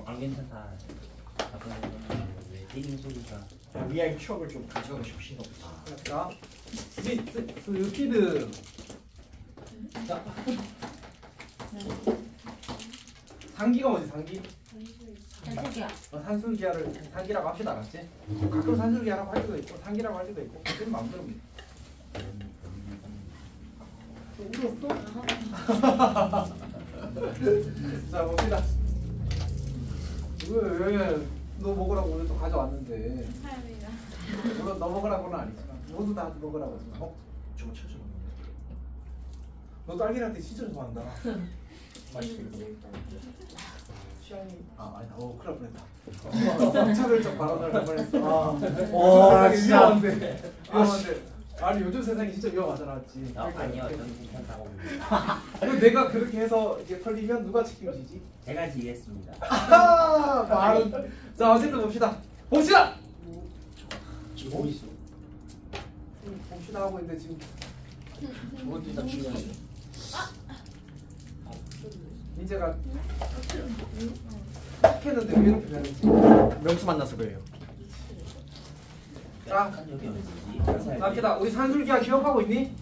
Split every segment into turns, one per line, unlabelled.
안 괜찮다. 왜 때리는 소리가?
위아래 추억을 좀 가져가고 싶으신 거지.
자, 스피드. 자, 상기가 뭐지? 상기?
산술기야.
산술기하를 상기라고 합시다, 알았지? 가끔 산술기하라고 할 수도 있고 상기라고 할 수도 있고 그건 마음대로입니다. 울었어? 자, 봅시다. 왜? 너 먹으라고 오늘 또 가져왔는데. 물론 너 먹으라고는 아니지만 모두 다 먹으라고 하지만.
저거 쳐줘.
너 딸기한테 진짜 좋아한다. 맛있겠어. 취향이 아니다. 큰일 날 뻔했다. 차별적 발언을 할 뻔했어.
진짜.
위험한데. 아니 요즘 세상이 진짜 위험하잖아, 맞지?
아니요, 저는 괜찮다고 봅니다.
그리고 내가 그렇게 해서 이제 털리면 누가 책임지지?
제가 지휘했습니다.
말은. 자, 어쨌든 봅시다. 봅시다.
지금 뭐 있어?
봅시다 하고 있는데 지금
뭐지? 나 중요해.
민재가 했는데 왜 이렇게 되는지.
명수 만나서 그래요.
자,
여기 어디지?
갑시다. 우리 산술기하 기억하고 있니?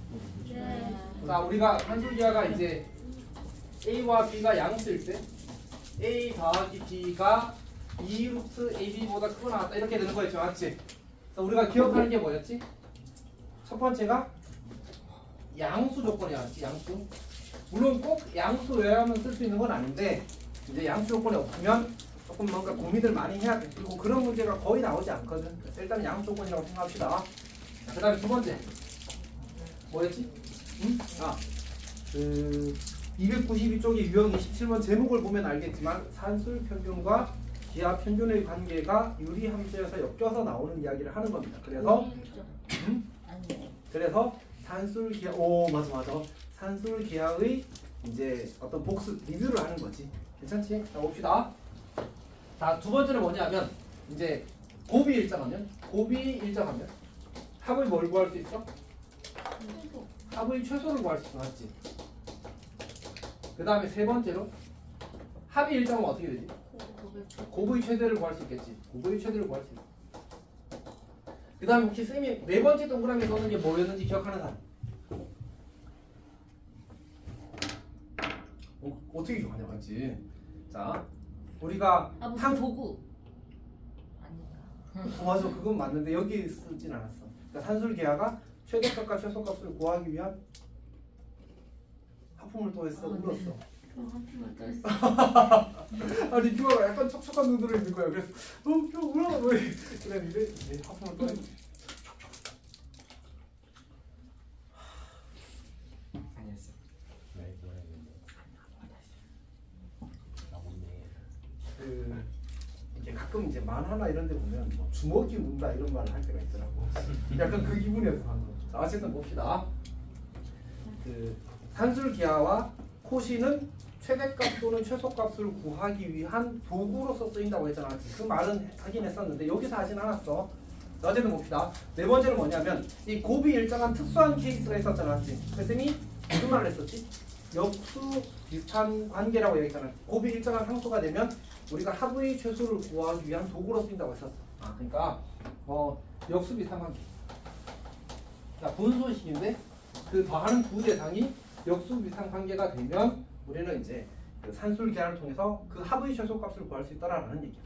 네.
자, 우리가 산술기하가 이제 A와 B가 양수일 때 A 더하기 B가 2루트 AB보다 크고 나왔다 이렇게 되는 거였죠, 맞지? 그래서 우리가 기억하는 게 뭐였지? 첫 번째가 양수 조건이었지, 양수. 물론 꼭 양수여야만 쓸 수 있는 건 아닌데 이제 양수 조건이 없으면 조금 뭔가 고민을 많이 해야 돼. 그리고 그런 문제가 거의 나오지 않거든. 그래서 일단 양수 조건이라고 생각합시다. 그 다음에 두 번째 뭐였지? 응? 그 292쪽의 유형 27번 제목을 보면 알겠지만 산술 평균과 기하 평균의 관계가 유리함수에서 엮여서 나오는 이야기를 하는 겁니다. 그래서 그래서 산술 기하 맞아 산술 기하의 이제 어떤 복습 리뷰를 하는 거지. 괜찮지? 자, 봅시다. 자, 두 번째는 뭐냐면 이제 곱이 일정하면 합의 뭘 구할 수 있어? 합의 최소를 구할 수 있어, 맞지? 그 다음에 세 번째로 합이 일정하면 어떻게 되지? 곱의 최대를 구할 수 있겠지. 곱의 최대를 구할 수 있어. 그 다음에 혹시 쌤이 네 번째 동그라미 써는 게 뭐였는지 기억하는 사람? 어떻게 기억하냐, 맞지? 자, 우리가
무슨 도구 아닌가?
맞아, 그건 맞는데 여기 쓰진 않았어. 그러니까 산술기하가 최대값과 최소값을 구하기 위한 하품을 또 했어. 울었어.
하품을 또 했어.
아니 뷰가 약간 촉촉한 눈으로 있는 거야. 그래서 뷰 울어 그랬는데 하품을 또 했지.
상했어.
그 이게 가끔 이제 만화나 이런 데 보면 뭐 주먹이 운다 이런 말을 할 때가 있더라고. 약간 그 기분이어서 방금. 자, 어쨌든 봅시다. 그 산술기하와 코시는 최대값 또는 최소값을 구하기 위한 도구로서 쓰인다고 했잖아. 그 말은 하긴 했었는데 여기서 하진 않았어. 어쨌든 봅시다. 네 번째는 뭐냐면 이 곱이 일정한 특수한 케이스가 있었잖아. 그래서 쌤이 무슨 말을 했었지? 역수 비슷한 관계라고 얘기했잖아. 곱이 일정한 상수가 되면 우리가 합의 최소를 구하기 위한 도구로 쓰인다고 했었어. 그러니까 역수 비슷한 관계. 자, 분수식인데 그 더하는 두 대상이 역수 비슷한 관계가 되면 우리는 이제 그 산술기하를 통해서 그 합의 최소값을 구할 수 있다라는 얘기야.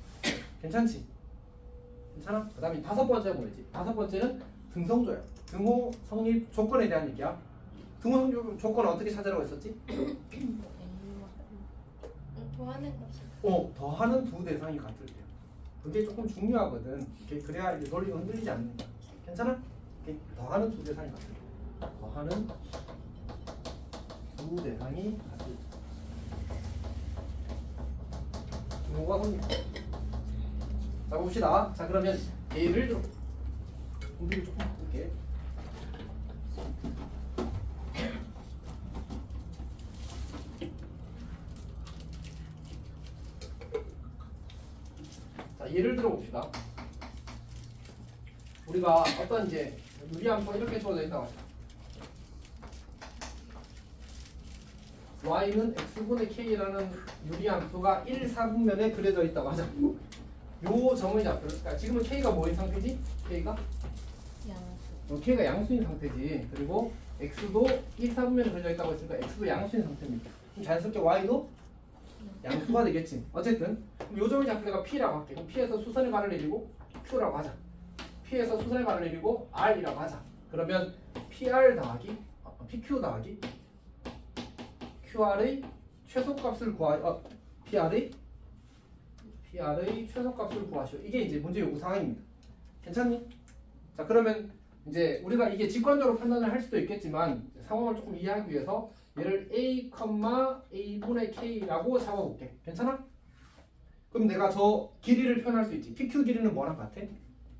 괜찮지? 괜찮아? 그 다음에 다섯 번째가 뭐였지? 다섯 번째는 등성조야. 등호 성립 조건에 대한 얘기야. 등호 성립 조건은 어떻게 찾으라고 했었지?
더하는 값이.
더하는 두 대상이 같을 때. 그게 조금 중요하거든. 그래야 이제 논리가 흔들리지 않는 거야. 괜찮아? 더하는 두 대상이 같을 때. 더하는 두 대상이 같을 때. 등호가 성립. 자, 봅시다. 자, 그러면 예를 들어 공비를 조금 바꿀게. 자, 예를 들어 봅시다. 우리가 어떤 이제 유리함수가 이렇게 주어져 있다고 하죠. y는 x분의 k라는 유리함수가 1, 4분면에 그려져 있다고 하자. 요 점의 좌표를, 그러니까 지금은 k가 뭐인 상태지? k가 k가 양수인 상태지. 그리고 x도 1, 4분면에 그려져 있다고 했으니까 x도 양수인 상태입니다. 그럼 자연스럽게 y도 양수가 되겠지. 어쨌든 요 점의 좌표가 p라고 할게. 그럼 p에서 수선의 발을 내리고 q라고 하자. p에서 수선의 발을 내리고 r이라고 하자. 그러면 pr 더하기 pq 더하기 qr의 최소값을 pr의 최소값을 구하시오. 이게 이제 문제 요구 사항입니다. 괜찮니? 자, 그러면 이제 우리가 이게 직관적으로 판단을 할 수도 있겠지만 상황을 조금 이해하기 위해서 얘를 a, a분의 k라고 잡아볼게. 괜찮아? 그럼 내가 저 길이를 표현할 수 있지. pq 길이는 뭐랑 같아?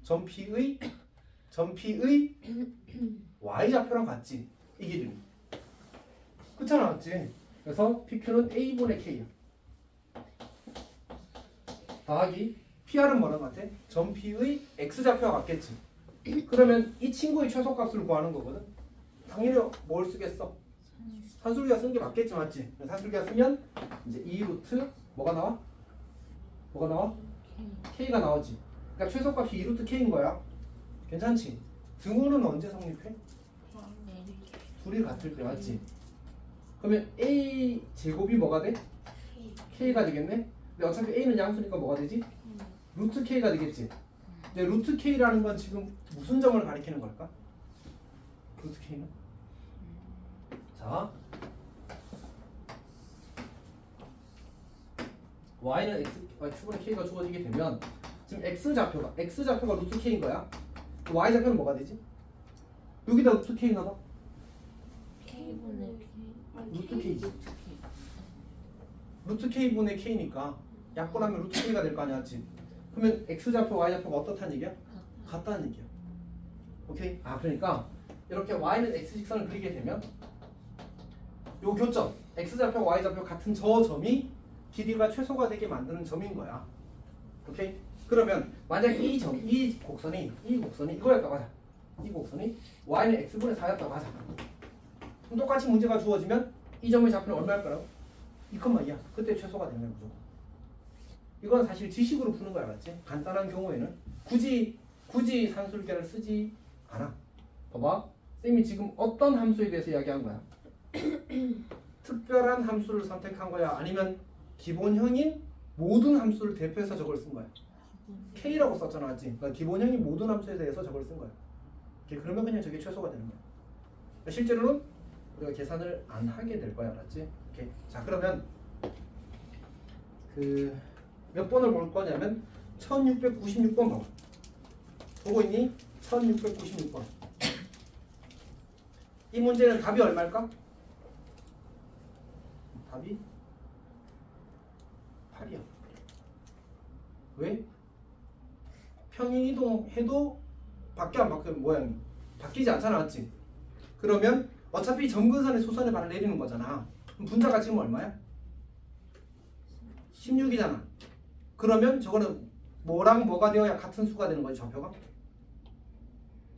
점 p의 y좌표랑 같지. 이 길이는. 그렇잖아, 맞지? 그래서 pq는 a분의 k야. 더하기 pr은 뭐랑 같아? 점 p의 x좌표와 같겠지. 그러면 이 친구의 최소값을 구하는 거거든. 당연히 뭘 쓰겠어? 산술기가 쓰는 게 맞겠지, 맞지? 산술기가 쓰면 이제 2루트 뭐가 나와? 뭐가 나와? k가 나오지. 그러니까 최소값이 2루트 k인 거야. 괜찮지? 등호는 언제 성립해? 둘이 같을 때, 맞지? 그러면 a 제곱이 뭐가 돼? k가 되겠네? 근데 어차피 a는 양수니까 뭐가 되지? 루트 k가 되겠지? 근데 루트 k라는 건 지금 무슨 점을 가리키는 걸까? 루트 k는? 자, y는 x분의 k가 주어지게 되면 지금 x좌표가 루트 k인 거야. y좌표는 뭐가 되지? 여기다 루트 k 넣어봐. 루트 k지. 루트 k분의 k니까 약분하면 루트 k가 될 거 아니야, 맞지? 그러면 x좌표, y좌표가 어떻다는 얘기야? 같다는 얘기야. 오케이? 아, 그러니까 이렇게 y는 x직선을 그리게 되면 요 교점, x좌표, y좌표 같은 저 점이 길이가 최소가 되게 만드는 점인 거야. 오케이? 그러면 만약 이 곡선이 이거였다고 하자. 이 곡선이 y는 x분의 4였다고 하자. 그럼 똑같이 문제가 주어지면 이 점의 좌표는 얼마일 거라고? 2,2야. 그때 최소가 되는 거죠. 이건 사실 지식으로 푸는 거야, 맞지? 간단한 경우에는 굳이 산술계를 쓰지 않아. 봐봐, 쌤이 지금 어떤 함수에 대해서 이야기한 거야? 특별한 함수를 선택한 거야? 아니면 기본형인 모든 함수를 대표해서 저걸 쓴 거야? K라고 썼잖아, 맞지? 그러니까 기본형인 모든 함수에 대해서 저걸 쓴 거야. 그러면 그냥 저게 최소가 되는 거야. 그러니까 실제로는 우리가 계산을 안 하게 될 거야, 알았지? 오케이. 자, 그러면 몇 번을 볼 거냐면 1696번 봐봐. 보고 있니? 1696번. 이 문제는 답이 얼마일까? 답이 8이야. 왜? 평행이동해도 밖에 안 바뀌면 모양이 바뀌지 않잖아, 맞지? 그러면 어차피 점근선의 수선의 발을 내리는 거잖아. 그럼 분자가 지금 얼마야? 16이잖아. 그러면 저거는 뭐랑 뭐가 되어야 같은 수가 되는 거지, 좌표가?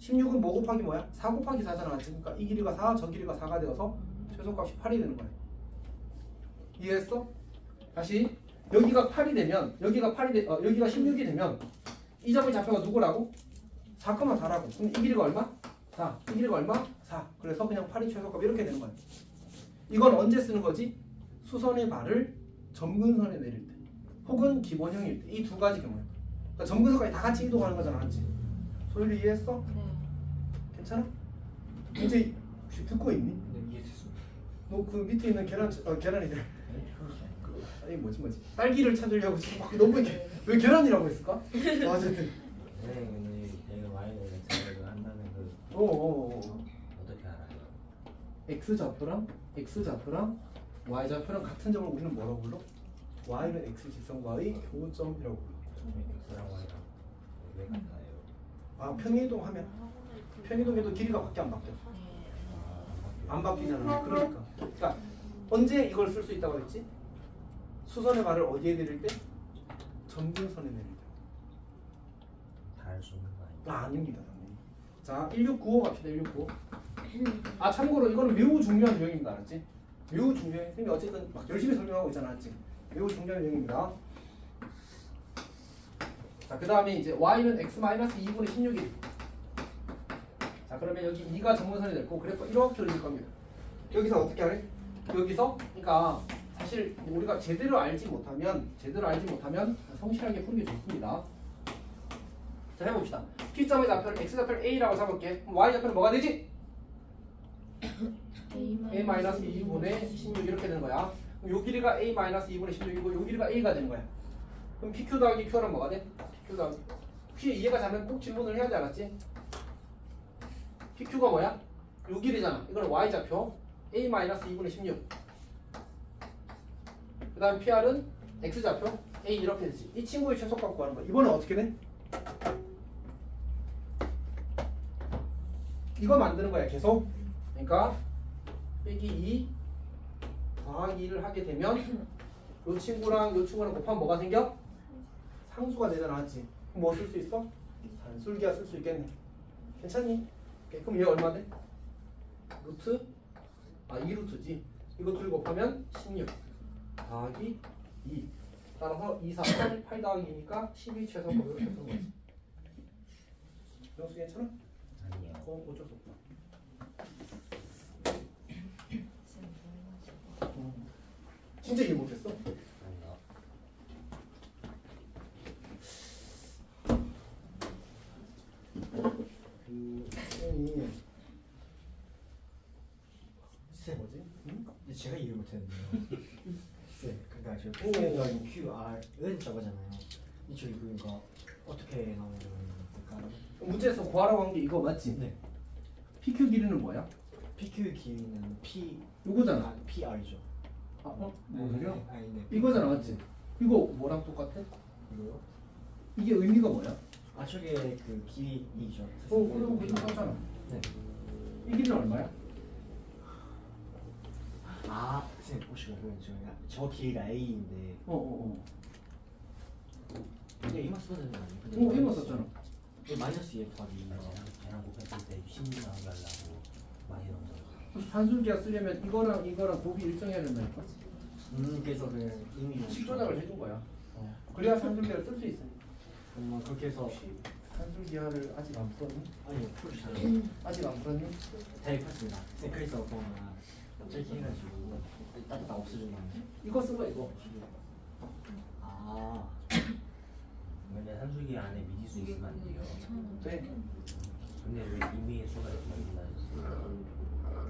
16은 뭐 곱하기 뭐야? 4 곱하기 4잖아, 맞지? 그러니까 이 길이가 4, 저 길이가 4가 되어서 최소값이 8이 되는 거야. 이해했어? 다시 여기가 8이 되면 여기가 16이 되면 이 점의 좌표가 누구라고? 4,4라고. 그럼 이 길이가 얼마? 4. 이 길이가 얼마? 4. 그래서 그냥 8이 최소값 이렇게 되는 거야. 이건 언제 쓰는 거지? 수선의 발을 점근선에 내릴 때 혹은 기본형일 때. 이 두 가지 경우야. 그러니까 점근선까지 다 같이 이동하는 거잖아, 맞지? 소율이 이해했어?
네.
괜찮아? 이제 듣고 있니?
네, 이해됐습니다.
너 그 밑에 있는 계란이들 아니 뭐지 딸기를 찾으려고 지금 막 너무 왜 계란이라고 했을까? 어쨌든
선생님 근데 얘가 y는 x를 한다는 그
어어어
어떻게 알아요?
x좌표랑 y좌표랑 같은 점을 우리는 뭐라고 불러? y는 x직선과의 교점이라고 불러.
x랑 y랑 왜 같아요?
아, 평이동해도 길이가 밖에 안 바뀌어. 안 바뀌잖아. 그러니까 언제 이걸 쓸 수 있다고 그랬지? 수선의 발을 어디에 내릴 때? 점근선에 내릴 때.
다 알 수 있는 거 아니에요?
아닙니다, 당연히. 자, 1695 갑시다. 1695. 아, 참고로 이거는 매우 중요한 유형입니다, 알았지? 매우 중요해. 선생님이 어쨌든 막 열심히 설명하고 있잖아, 지금. 매우 중요한 내용입니다. 자, 그 다음에 이제 y는 x-2분의 16일. 자, 그러면 여기 2가 정문선이 됐고, 그래프 이렇게 그릴 겁니다. 여기서 어떻게 하래? 여기서, 그러니까 사실 우리가 제대로 알지 못하면 성실하게 푸는 게 좋습니다. 자, 해봅시다. P점의 좌표를 x좌표를 a라고 잡을게. 그럼 y좌표는 뭐가 되지? a-2분의 16 이렇게 되는 거야. 그럼 요 길이가 a-2분의 16이고 요 길이가 a가 되는 거야. 그럼 pq 더하기 q는 뭐가 돼? pq 더하기 q 이해가 자면 꼭 질문을 해야 되지 않았지? pq가 뭐야? 요 길이잖아. 이거는 y좌표 a-2분의 16. 그 다음 pr은 x좌표 a 이렇게 되지. 이 친구의 최소값 구하는 거야. 이번엔 어떻게 돼? 이거 만드는 거야 계속. 그러니까 빼기 2 더하기 2를 하게 되면 이 친구랑 이 친구랑 곱하면 뭐가 생겨? 상수가 되잖아, 맞지? 그럼 뭐 쓸 수 있어? 산술기하 쓸 수 있겠네. 괜찮니? 오케이, 그럼 얘 얼마 돼? 루트 2루트지. 이거 둘 곱하면 16 더하기 2. 따라서 2, 4, 8 더하기 2니까 12 최소값 이렇게 쓰는 거지. 명수 괜찮아?
아니요.
어쩔 수 없다. 진짜 이해 못했어?
아니요.
쌤이
쌤
뭐지? 응?
근데 제가 이해 못했는데요. 쌤, 그러니까 저
오.
Q가 QR은 저거잖아요. 이쪽이 그러니까 어떻게 나오는 걸까요?
문제에서 구하라고 한 게 이거 맞지?
네.
PQ 길이는 뭐야?
PQ 길이는 P
이거잖아.
PR이죠.
아, 뭔 소리야?
아니, 네.
이거잖아, 맞지? 이거 뭐랑 똑같아?
이거요?
이게 의미가 뭐야?
아 저게 그 길이죠.
그럼 그냥 썼잖아.
네.
이 길이는 얼마야?
아, 쌤 혹시 모르면 저 길이가 A인데 그냥 이만 쓰면 되는 거 아니에요?
이거 썼잖아.
마이너스 2 더하기 2가
걔랑 곱했을 때 16 나오게 하려고 많이 넣은 거예요.
산술기하 쓰려면 이거랑 곱이 일정해야 된다니까?
그래서 그 이미
식조작을 해준 거야. 그래야 산술기하를 쓸 수 있어.
그렇게 해서
혹시 산술기하를 아직 안 풀었니?
아니 풀이 잘
아직 안 풀었니?
대입했습니다. 쌤 그래서 그거는 짧게 해가지고 따뜻 없어진 거 아니에요?
이거 쓴 거야, 이거.
아
근데 산술기 안에 미지수 있으면 안 돼요.
돼.
근데 왜 의미의 수가 있으면 안 된다는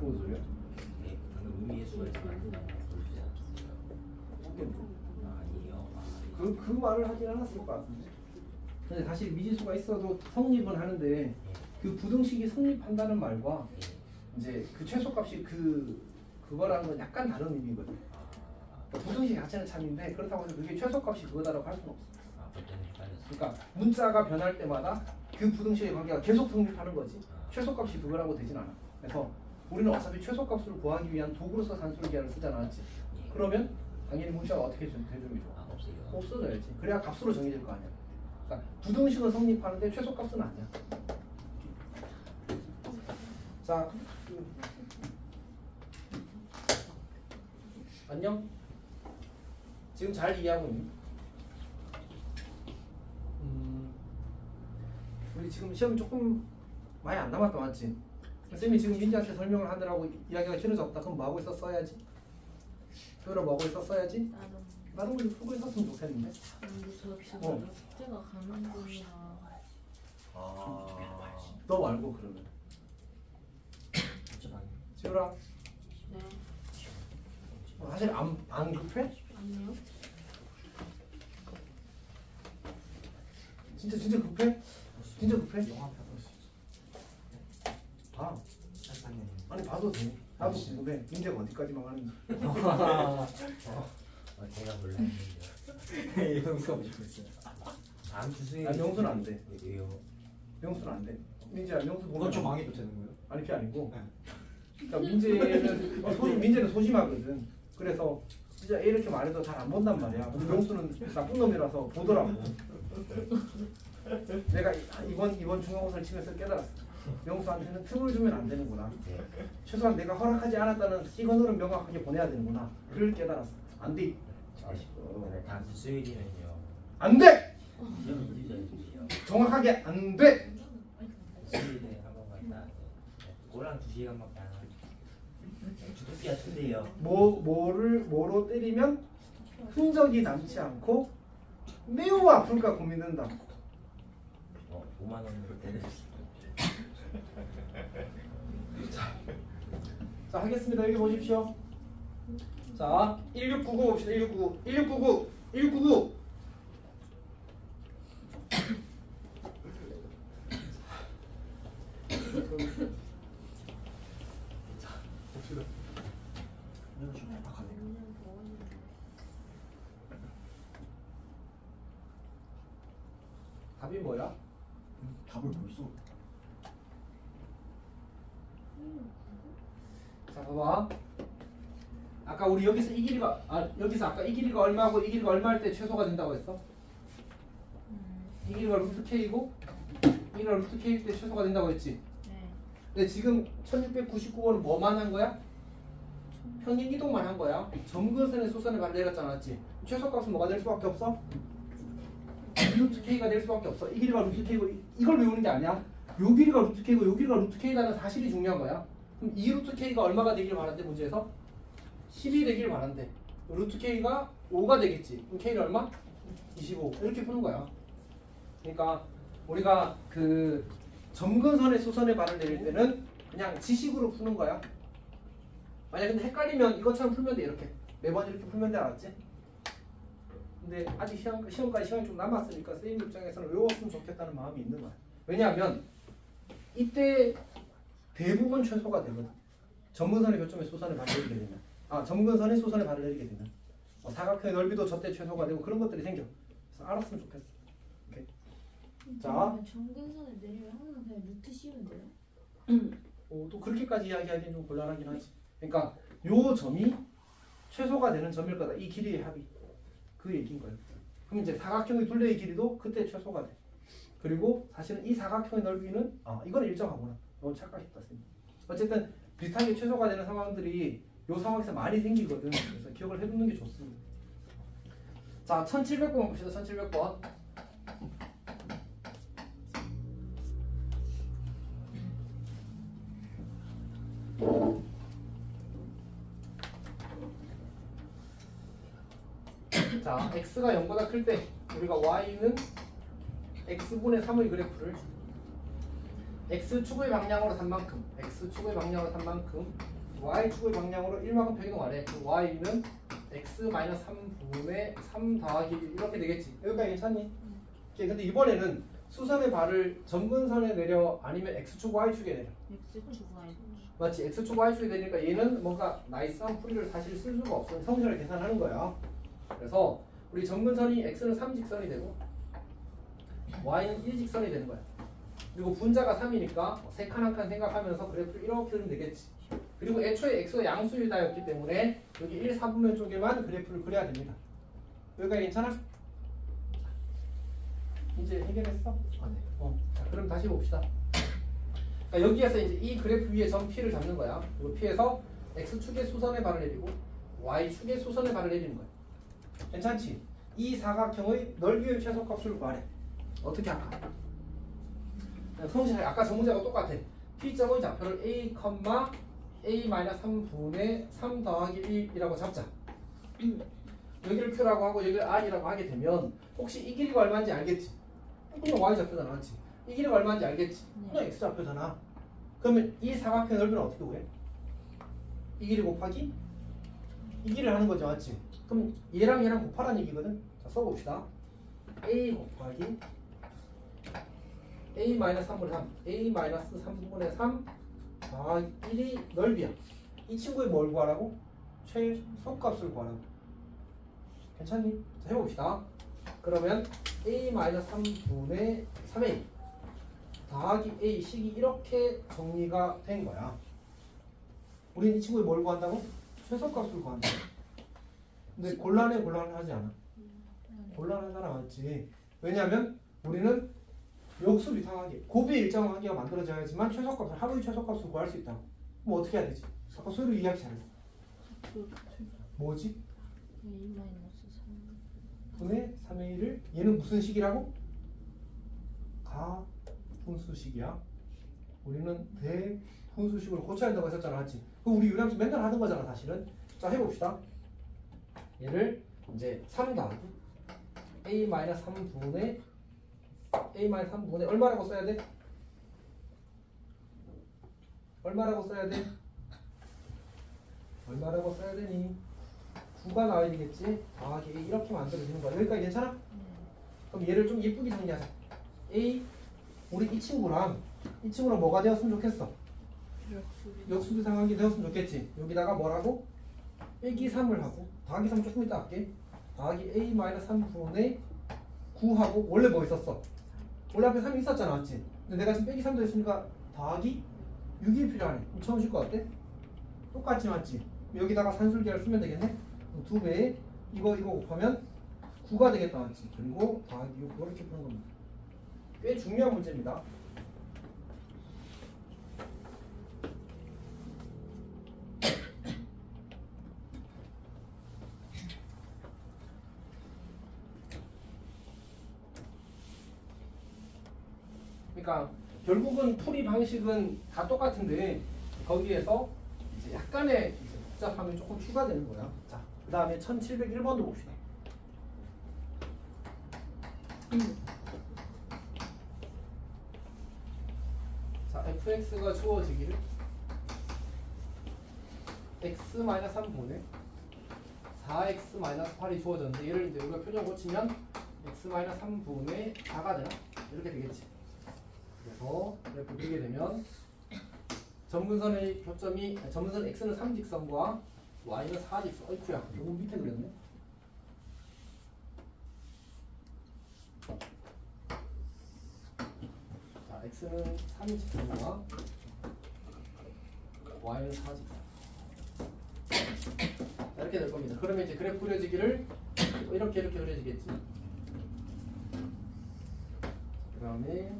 무슨 소리야?
네, 방금 의미의 수가 있으면 안 된다는 거 보여주지 않았어요? 아니요.
그 말을 하진 않았을 것 같은데. 근데 사실 미지수가 있어도 성립은 하는데 그 부등식이 성립한다는 말과 이제 그 최소값이 그거라는 건 약간 다른 의미거든. 그러니까 부등식 자체는 참인데 그렇다고 해서 그게 최소값이 그거다라고 할 수는 없어.
그때는 헷갈렸어요.
그러니까 문자가 변할 때마다 그 부등식의 관계가 계속 성립하는 거지 최소값이 그거라고 되진 않아. 그래서 우리는 어차피 최소값을 구하기 위한 도구로서 산술기하를 쓰잖아, 맞지? 그러면 당연히 문자가 어떻게 대중이 좋아?
없어요.
없어져야지. 그래야 값으로 정해질 거 아니야. 그러니까 부등식은 성립하는데 최소값은 아니야. 자, 안녕. 지금 잘 이해하고 있니? 우리 지금 시험 조금 많이 안 남았다, 맞지? 쌤이 지금 민지한테 설명을 하느라고 이야기가 길어졌다. 그럼 뭐 하고 있었어야지? 표를 뭐 하고 있었어야지? 나도 우리 풀고 있었으면 좋겠는데.
근데 저 지금 숙제가 가는 중이라.
너 말고 그러면.
진짜 많이
지우라.
네.
사실 안 급해?
아니요.
진짜 급해? 진짜 급해?
영화 펴고
봐.
잠깐만요.
아니 봐도 돼. 나도 궁금해. 민재가 어디까지만 하는지.
제가 몰라 했는데.
이형수가 무조건 있어요.
다음 주 수요일.
아, 명수는 안 돼.
왜요?
명수는 안 돼. 민재야, 명수 보면.
그건 좀 망해도 되는 거예요?
아니 그게 아니고.
네.
그러니까 민재는 소심하거든. 그래서 진짜 이렇게 말해도 잘 안 본단 말이야. 근데 명수는 나쁜 놈이라서 보더라고. 내가 이번 중간고사를 치면서 깨달았어. 명수한테는 틈을 주면 안 되는구나. 최소한 내가 허락하지 않았다는 시그널은 명확하게 보내야 되는구나. 그걸 깨달았어. 안 돼.
단수 수요일이면요.
안 돼.
시험 이주자이고요.
정확하게 안 돼.
수요일에 한 번만 딱 꼬랑 2시간밖에 안 하고 주특기가 천대요.
뭐로 때리면 흔적이 남지 않고 매우 아플까 고민된다.
5만 원으로 때려.
자 하겠습니다. 여기 보십시오. 자 1699 봅시다. 1699 1699 자 봅시다. 답이 뭐야?
답을 벌써.
자 봐봐. 아까 우리 여기서 이 길이가 여기서 아까 이 길이가 얼마고 이 길이가 얼마일 때 최소가 된다고 했어? 이 길이가 루트 k이고 이 길이가 루트 k일 때 최소가 된다고 했지.
네.
근데 지금 1699번은 뭐만 한 거야? 평행 이동만 한 거야. 점근선의 소선의 반을 내렸잖아, 맞지? 최소값은 뭐가 될 수밖에 없어? 루트 k가 될 수밖에 없어. 이 길이가 루트 k고 이걸 외우는 게 아니야. 요 길이가 루트 k고 요 길이가 루트 k라는 사실이 중요한 거야. 그럼 이 루트 k가 얼마가 되길 바란대 문제에서? 10이 되길 바란대. 루트 k가 5가 되겠지. 그럼 k는 얼마? 25. 이렇게 푸는 거야. 그러니까 우리가 그 점근선의 소선의 반을 내릴 때는 그냥 지식으로 푸는 거야. 만약 근데 헷갈리면 이것처럼 풀면 돼. 이렇게 매번 이렇게 풀면 돼. 알았지? 근데 아직 시험까지 시간이 좀 남았으니까 선생님 입장에서는 외웠으면 좋겠다는 마음이 있는 거야. 왜냐하면 이때 대부분 최소가 되거든. 점근선의 교점에 소선의 반을 내리게 되면 점근선의 소선의 반을 내리게 되면 사각형의 넓이도 저때 최소가 되고 그런 것들이 생겨. 그래서 알았으면 좋겠어. 오케이. 자,
점근선에 내리면 항상 그냥 루트 씌우면 돼요?
또 그렇게까지 이야기하기는 좀 곤란하긴 하지. 그러니까 요 점이 최소가 되는 점일 거다. 이 길이의 합이. 그 얘기인 거예요. 그럼 이제 사각형의 둘레의 길이도 그때 최소가 돼. 그리고 사실은 이 사각형의 넓이는 이건 일정하구나. 너무 착각했다. 어쨌든 비슷하게 최소가 되는 상황들이 요 상황에서 많이 생기거든. 그래서 기억을 해두는 게 좋습니다. 자, 1700번 봅시다. 1700번. 자, x가 0보다 클 때 우리가 y는 x분의 3의 그래프를 x축의 방향으로 산 만큼 x축의 방향으로 산 만큼 y축의 방향으로 1만큼 변동하래. 그럼 y는 x-3분의 3 더하기 1 이렇게 되겠지. 여기까지 괜찮니? 근데 이번에는 수선의 발을 점근선에 내려 아니면 x축 y축에 내려.
X축 Y.
맞지? x축 y축에 내리니까 얘는 뭔가 나이스한 풀이를 사실 쓸 수가 없어. 성질을 계산하는 거야. 그래서 우리 점근선이 x는 3직선이 되고 y는 1직선이 되는 거야. 그리고 분자가 3이니까 세 칸 한 칸 생각하면서 그래프를 이렇게 그리면 되겠지. 그리고 애초에 x가 양수유다였기 때문에 여기 1, 4분면 쪽에만 그래프를 그려야 됩니다. 여기까지 괜찮아? 이제 해결했어?
네.
자, 그럼 다시 봅시다. 그러니까 여기에서 이제 이 그래프 위에 점 P를 잡는 거야. 그리고 P에서 x축의 수선의 발을 내리고 y축의 수선의 발을 내리는 거야. 괜찮지? 이 사각형의 넓이의 최소값을 구하래. 어떻게 할까? 성실 아까 저 문제가 똑같아. P점의 좌표를 a,a-3분의 3 더하기 1이라고 잡자. 여기를 Q라고 하고 여기를 R이라고 하게 되면 혹시 이 길이가 얼마인지 알겠지? 그냥 Y 좌표잖아, 맞지? 이 길이가 얼마인지 알겠지? 그냥 X 좌표잖아. 그러면 이 사각형의 넓이는 어떻게 구해? 이 길이 곱하기 이 길이를 하는 거죠, 맞지? 그럼 얘랑 얘랑 곱하라는 얘기거든. 자, 써봅시다. a 곱하기 a-3분의 3 a-3분의 3 더하기 1이 넓이야. 이 친구의 뭘 구하라고? 최소값을 구하라고. 괜찮니? 자, 해봅시다. 그러면 a-3분의 3a 더하기 a 식이 이렇게 정리가 된 거야. 우리는 이 친구의 뭘 구한다고? 최소값을 구한다. 근데 곤란하지 않아. 곤란하잖아, 맞지? 왜냐하면 우리는 역수를 이상하게 곱의 일정 관계가 만들어져야지만 최소값을 하루의 최소값을 구할 수 있다. 그럼 어떻게 해야 되지? 아까 소리로 이야기 잘했어. 뭐지? 분의 3의 1을 얘는 무슨 식이라고? 가분수식이야. 우리는 대분수식으로 고쳐야 한다고 했었잖아, 맞지? 그 우리 유리함수 맨날 하는 거잖아, 사실은. 자, 해봅시다. 얘를 이제 3 더하기 a-3분의 a-3분의 얼마라고 써야 돼? 얼마라고 써야 돼? 얼마라고 써야 되니? 9가 나와야 되겠지? 더하기 a 이렇게 만들어지는 거야. 여기까지 괜찮아? 그럼 얘를 좀 예쁘게 정리하자. a 우리 이 친구랑 뭐가 되었으면 좋겠어? 역수비 상관계 되었으면 좋겠지. 여기다가 뭐라고? 빼기 3을 하고 더하기 3 조금 이따 할게. 더하기 a-3분의 9하고 원래 뭐 있었어? 원래 앞에 3이 있었잖아, 맞지? 근데 내가 지금 빼기 3도 했으니까 더하기 6이 필요하네. 그럼 처음 쉴 것 같아? 똑같지, 맞지? 여기다가 산술계를 쓰면 되겠네? 2배에 이거 곱하면 9가 되겠다, 맞지? 그리고 더하기 6 이렇게 푸는 겁니다. 꽤 중요한 문제입니다. 그러니까 결국은 풀이 방식은 다 똑같은데 거기에서 이제 약간의 이제 복잡함이 조금 추가되는 거야. 자, 그 다음에 1701번도 봅시다. 자, fx가 주어지기를 x-3분의 4x-8이 주어졌는데 얘를 이제 우리가 표정 고치면 x-3분의 4가 되나? 이렇게 되겠지. 그래서 이렇게 그리게 되면 전분선의 교점이 전분선 x는 3직선과 y는 4직선. 어이쿠야, 너무 밑에 그렸네. 자, x는 3직선과 y는 4직선. 이렇게 될 겁니다. 그러면 이제 그래프 그려지기를 이렇게 그려지겠지. 그 다음에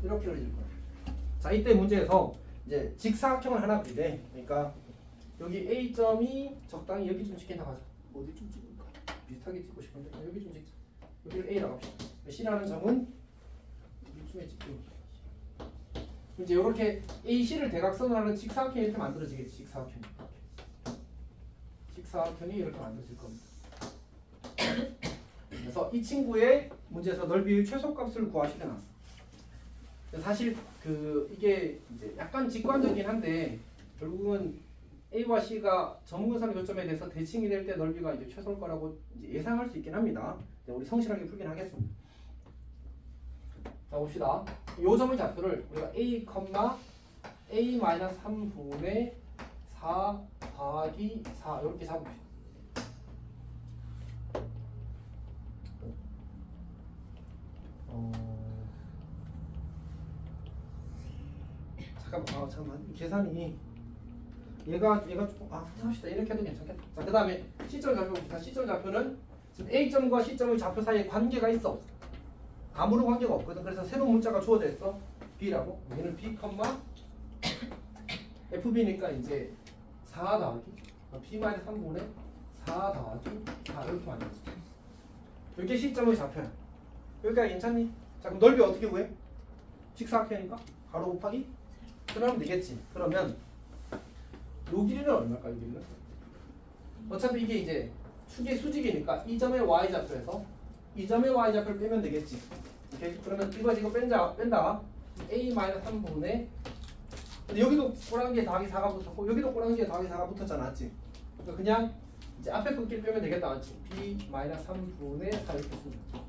이렇게 그려질 거야. 자, 이때 문제에서 이제 직사각형을 하나 그리래. 그러니까 여기 A점이 적당히 여기 좀 찍게 나가자. 어디 좀 찍을까? 비슷하게 찍고 싶은데 여기 좀 찍자. 여기를 A라고 합시다. C라는 점은 이쯤에 찍고. 이제 이렇게 AC를 대각선으로 하는 직사각형이 이렇게 만들어지겠지. 직사각형이 이렇게 만들어질 겁니다. 그래서 이 친구의 문제에서 넓이의 최소값을 구하시게 놨어. 사실 이게 이제 약간 직관적이긴 한데 결국은 A와 C가 전분선의 교점에 대해서 대칭이 될 때 넓이가 이제 최소일 거라고 이제 예상할 수 있긴 합니다. 우리 성실하게 풀긴 하겠습니다. 자, 봅시다. 이 점의 좌표를 우리가 a,a-3분의 4 더하기 4 이렇게 잡읍시다. 잠깐만 계산이 얘가 조금 합시다. 이렇게 해도 괜찮겠다. 자, 그 다음에 시점 좌표 봅시다. 시점 좌표는 지금 A점과 C점의 좌표 사이에 관계가 있어 없어? 아무런 관계가 없거든. 그래서 새로운 문자가 주어져 있어. B라고. 얘는 B, FB니까 이제 4 더하기 B-3분의 4 더하기 4 이렇게 만들었어. 이게 시점의 좌표야. 여기까지 괜찮니? 자, 그럼 넓이 어떻게 구해? 직사각형이니까 가로 곱하기 그러면 되겠지. 그러면 요 길이는 얼마일까? 요 길이는? 어차피 이게 이제 축의 수직이니까 이 점의 y좌표에서 이 점의 y좌표를 빼면 되겠지. 오케이? 그러면 이거 뺀다. a-3분의 근데 여기도 꼬랑지에 더하기 4가 붙었고 여기도 꼬랑지에 더하기 4가 붙었잖아, 맞지? 그러니까 그냥 이제 앞에 끝길 빼면 되겠다, 맞지? b-3분의 4 이렇게 쓰면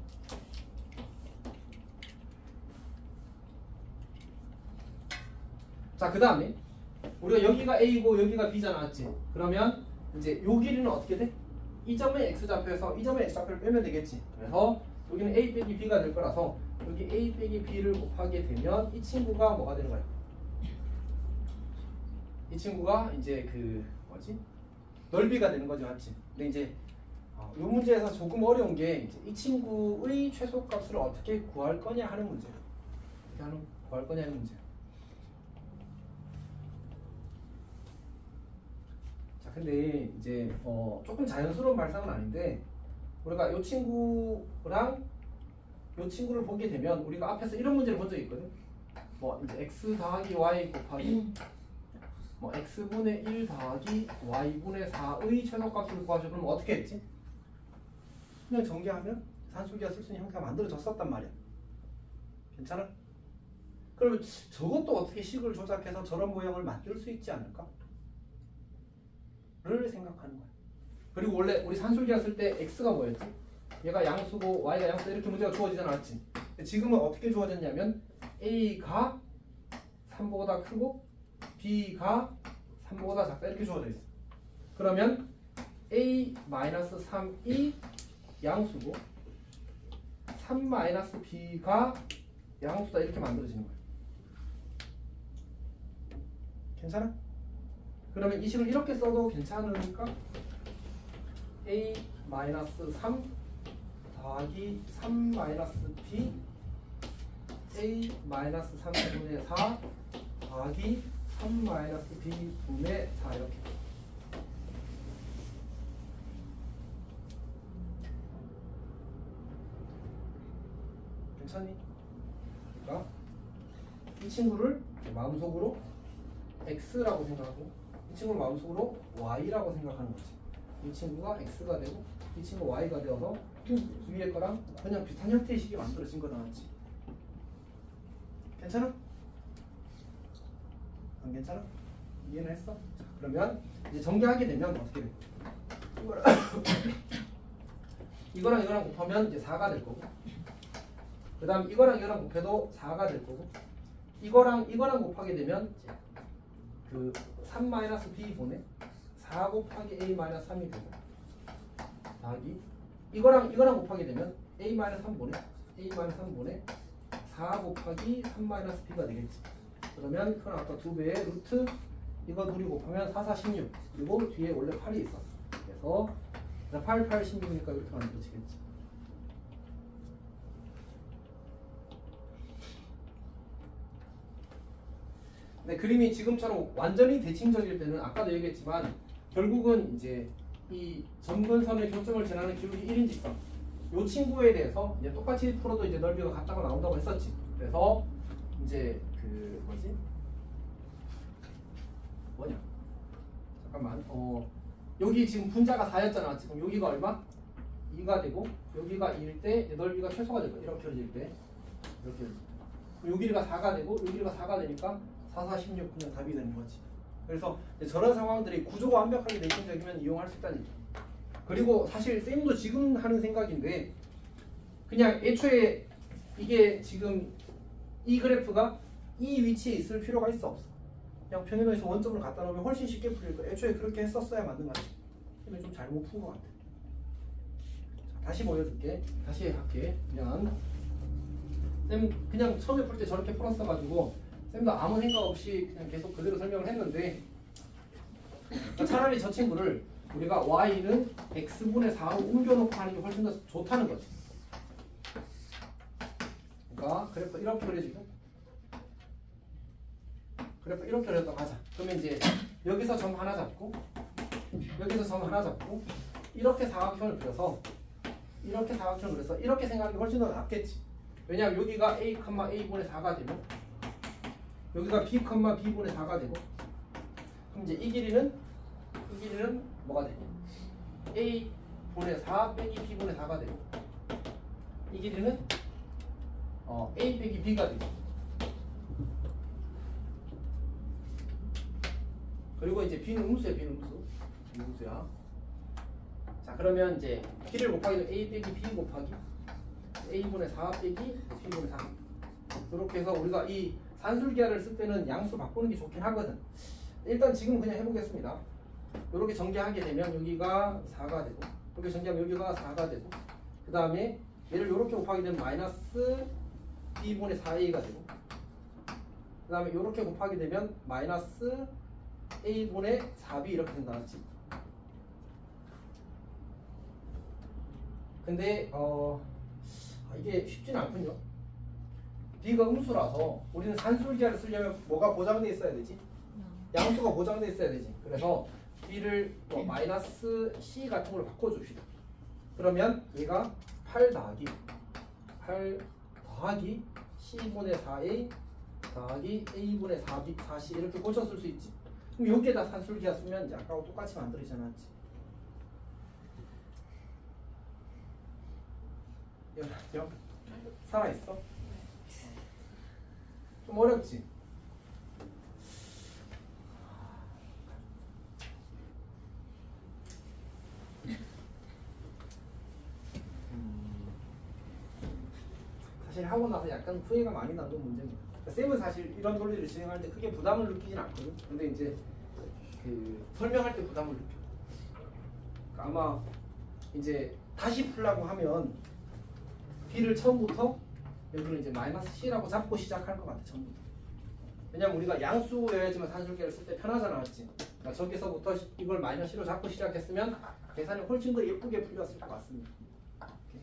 자, 그 다음에 우리가 여기가 A고 여기가 B잖아, 맞지? 그러면 이제 요 길이는 어떻게 돼? 이 점의 X좌표에서 이 점의 X좌표를 빼면 되겠지. 그래서 여기는 A 빼기 B가 될 거라서 여기 A 빼기 B를 곱하게 되면 이 친구가 뭐가 되는 거야? 이 친구가 이제 뭐지? 넓이가 되는 거죠, 맞지? 근데 이제 이 문제에서 조금 어려운 게 이제 이 친구의 최소값을 어떻게 구할 거냐 하는 문제예요. 어떻게 구할 거냐 하는 문제예요. 자, 근데 이제 조금 자연스러운 발상은 아닌데 우리가 이 친구랑 이 친구를 보게 되면 우리가 앞에서 이런 문제를 본 적이 있거든. 뭐 이제 x 더하기 y 곱하기 뭐 x분의 1 더하기 y분의 4의 최소값을 구하죠. 그럼 어떻게 했지? 그냥 전개하면 산술기가 쓸 수 있는 형태가 만들어졌었단 말이야. 괜찮아? 그러면 저것도 어떻게 식을 조작해서 저런 모양을 만들 수 있지 않을까? 를 생각하는 거야. 그리고 원래 우리 산술기가 쓸 때 x가 뭐였지? 얘가 양수고 y가 양수다 이렇게 문제가 주어지지 않았지? 지금은 어떻게 주어졌냐면 a가 3보다 크고 b가 3보다 작다 이렇게 주어져 있어. 그러면 a-3이 양수고 3-b가 양수다 이렇게 만들어지는 거야. 괜찮아? 그러면 이 식을 이렇게 써도 괜찮으니까 a-3 더하기 3-b a-3분의 4 더하기 3-b분의 4 이렇게. 괜찮니? 그러니까 이 친구를 마음속으로 x라고 생각하고 이 친구를 마음속으로 y라고 생각하는 거지. 이 친구가 x가 되고 이 친구가 y가 되어서 위에 거랑 그냥 비슷한 형태의 식이 만들어진 거다, 맞지? 괜찮아? 안 괜찮아? 이해는 했어? 자, 그러면 이제 전개하게 되면 어떻게 돼? 이거랑 이거랑 곱하면 이제 4가 될 거고, 그 다음 이거랑 이거랑 곱해도 4가 될 거고, 이거랑 이거랑 곱하게 되면 그 3-b분의 4 곱하기 a-3이 되고, 더하기 이거랑 이거랑 곱하게 되면 a-3분의 4 곱하기 3-b가 되겠지. 그러면 그건 아까 2배의 루트 이거 둘이 곱하면 4, 4, 16 그리고 뒤에 원래 8이 있었어. 그래서 8, 8, 16이니까 이렇게 만들어지겠지. 네, 그림이 지금처럼 완전히 대칭적일 때는 아까도 얘기했지만 결국은 이제 이 점근선의 교점을 지나는 기울기 1인직선 이 친구에 대해서 이제 똑같이 풀어도 이제 넓이가 같다고 나온다고 했었지. 그래서 이제 그 뭐냐? 잠깐만. 여기 지금 분자가 4였잖아. 지금 여기가 얼마? 2가 되고 여기가 2일 때 넓이가 최소가 될 거야. 이렇게 그려질 때. 이렇게. 요 길이가 4가 되고 요 길이가 4가 되니까 4, 4, 16 그냥 답이 되는 거지. 그래서 저런 상황들이 구조가 완벽하게 내신적이면 이용할 수 있다는 얘기. 그리고 사실 쌤도 지금 하는 생각인데 그냥 애초에 이게 지금 이 그래프가 이 위치에 있을 필요가 있어 없어. 그냥 평행에서 원점을 갖다 놓으면 훨씬 쉽게 풀릴 거야. 애초에 그렇게 했었어야 맞는 거 같아. 근데 좀 잘못 푼 거 같아. 자, 다시 보여줄게. 다시 할게. 그냥 쌤 그냥 처음에 풀 때 저렇게 풀었어가지고 쌤도 아무 생각 없이 그냥 계속 그대로 설명을 했는데 차라리 저 친구를 우리가 y는 x분의 4로 옮겨놓고 하는 게 훨씬 더 좋다는 거지. 그러니까 그래프 이렇게 그려지고 그래프 이렇게 그렸다고 하자. 그러면 이제 여기서 점 하나 잡고 여기서 점 하나 잡고 이렇게 사각형을 그려서 이렇게 사각형을 그려서 이렇게 생각하는 게 훨씬 더 낫겠지. 왜냐하면 여기가 a, a분의 4가 되면 여기가 b, b분의 4가 되고 그럼 이제 이 길이는 뭐가 돼? a분의 4 빼기 b분의 4가 되고 이 길이는 a 빼기 b가 되고 그리고 이제 b는 음수야. b는 음수야. 자 그러면 이제 b를 곱하기는 a 빼기 b 곱하기 a분의 4 빼기 b분의 4 이렇게 해서 우리가 이 산술기하를 쓸 때는 양수 바꾸는 게 좋긴 하거든. 일단 지금 그냥 해보겠습니다. 이렇게 전개하게 되면 여기가 4가 되고 이렇게 전개하면 여기가 4가 되고 그 다음에 얘를 이렇게 곱하게 되면 마이너스 b분의 4a가 되고 그 다음에 이렇게 곱하게 되면 마이너스 a분의 4b 이렇게 된다. 맞지? 근데 이게 쉽지는 않군요. B가 음수라서 우리는 산술기하를 쓰려면 뭐가 보장돼 있어야 되지? 양수가 보장돼 있어야 되지. 그래서 B를 뭐 마이너스 C 같은 걸로 바꿔줍시다. 그러면 얘가 8 더하기 C분의 4A 더하기 A분의 4C 이렇게 고쳐 쓸 수 있지. 그럼 여기에다 산술기하 쓰면 이제 아까하고 똑같이 만들어지지 않았지. 영 살아있어? 좀 어렵지? 사실 하고 나서 약간 후회가 많이 나는 문제입니다. 쌤은 사실 이런 논리를 진행할 때 크게 부담을 느끼진 않거든. 근데 이제 그 설명할 때 부담을 느껴. 그러니까 아마 이제 다시 풀라고 하면 B를 처음부터 여기를 이제 마이너스 C라고 잡고 시작할 것 같아. 처음부터. 왜냐면 우리가 양수여야지만 산술계를 쓸 때 편하잖아, 맞지? 그러니까 저기서부터 이걸 마이너스 C로 잡고 시작했으면 계산이 훨씬 더 예쁘게 풀렸을 것 같습니다. 오케이.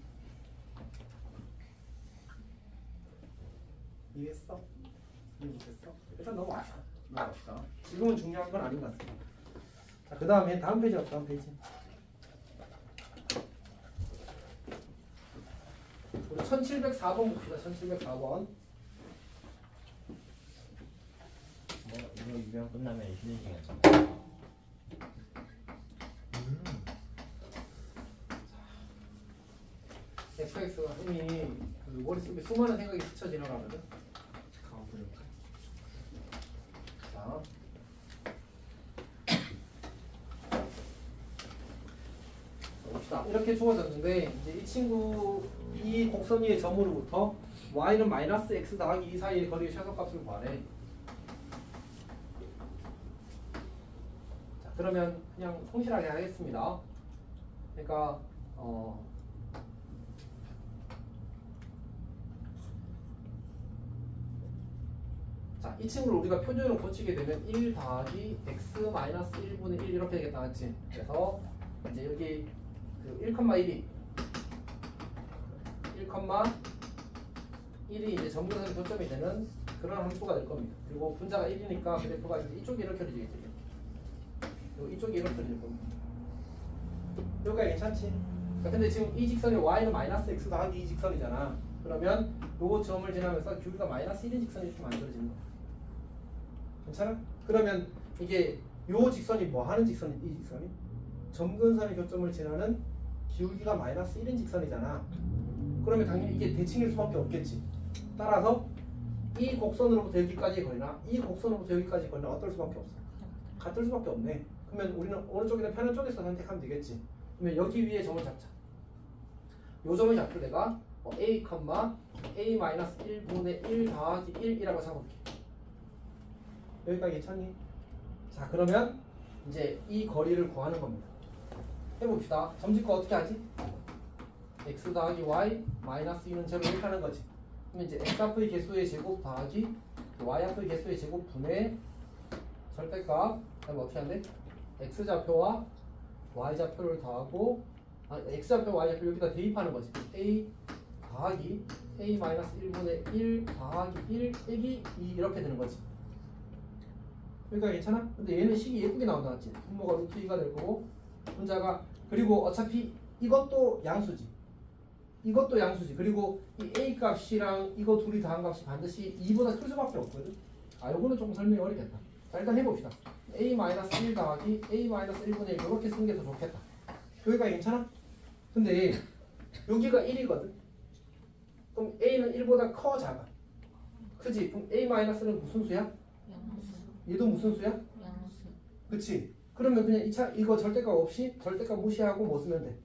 이해했어? 이해 못했어? 일단 넘어갑시다. 지금은 중요한 건 아닌 것 같습니다. 자, 그 다음에 다음 페이지. 우리 1704번 봅시다. 1704번.
이거 유형 끝나면 쉬는 시간.
fx가 이미 그 머릿속에 수많은 생각이 스쳐 지나가거든. 자, 봅시다. 이렇게 주어졌는데 이제 이 친구 이 곡선 위의 점으로부터 y는 마이너스 x 더하기 2 사이의 거리의 최소값을 구하래. 자, 그러면 그냥 성실하게 하겠습니다. 그러니까 자, 이 친구를 우리가 표준으로 고치게 되면 1 더하기 x 마이너스 1분의 1 이렇게 되겠다, 맞지? 그래서 이제 여기 그 1,1이 1,1이 이제 점근선 교점이 되는 그런 함수가 될 겁니다. 그리고 분자가 1이니까 그래프가 이제 이쪽이 이렇게 그려지겠죠. 이쪽이 이렇게 그려질 겁니다. 여기가 괜찮지? 근데 지금 이 직선이 y는 마이너스 x 더하기 이 직선이잖아. 그러면 요 점을 지나면서 길이가 마이너스 1인 직선이 이렇게 만들어지는 거야. 괜찮아? 그러면 이게 요 직선이 뭐 하는 직선이 이 직선이? 점근선의 교점을 지나는 기울기가 마이너스 1인 직선이잖아. 그러면 당연히 이게 대칭일 수밖에 없겠지. 따라서 이 곡선으로부터 여기까지의 거리나 이 곡선으로부터 여기까지의 거리는 어떨 수밖에 없어? 같을 수밖에 없네. 그러면 우리는 어느 쪽이나 편한 쪽에서 선택하면 되겠지. 그러면 여기 위에 점을 잡자. 요 점을 잡고 내가 a, a-1분의 1 더하기 1이라고 잡아볼게. 여기까지 괜찮니? 자, 그러면 이제 이 거리를 구하는 겁니다. 해봅시다. 점집과 어떻게 하지? x 더하기 y 마이너스 2는 제로 이렇게 하는 거지. 그러면 이제 x 앞의 개수의 제곱 더하기 y 앞의 개수의 제곱 분의 절대값. 그다음에 어떻게 하는데? x 좌표와 y 좌표를 더하고 x 좌표 y 좌표 여기다 대입하는 거지. a 더하기 a 마이너스 1분의 1 더하기 1 빼기 2 이렇게 되는 거지. 그러니까 괜찮아? 근데 얘는 식이 예쁘게 나온다, 맞지? 분모가 루트 2가 될 거고 분자가 그리고 어차피 이것도 양수지. 그리고 이 a 값이랑 이거 둘이 더한 값이 반드시 2보다 클 수밖에 없거든. 요거는 조금 설명이 어렵겠다. 자, 일단 해봅시다. a-1 더하기 a-1분의 1 이렇게 쓰는 게 더 좋겠다. 여기가 괜찮아? 근데 여기가 1이거든. 그럼 a는 1보다 커, 작아? 크지? 그럼 a-는 무슨 수야?
양수.
얘도 무슨 수야?
양수.
그치? 그러면 그냥 이거 절대값 없이 절대값 무시하고 뭐 쓰면 돼?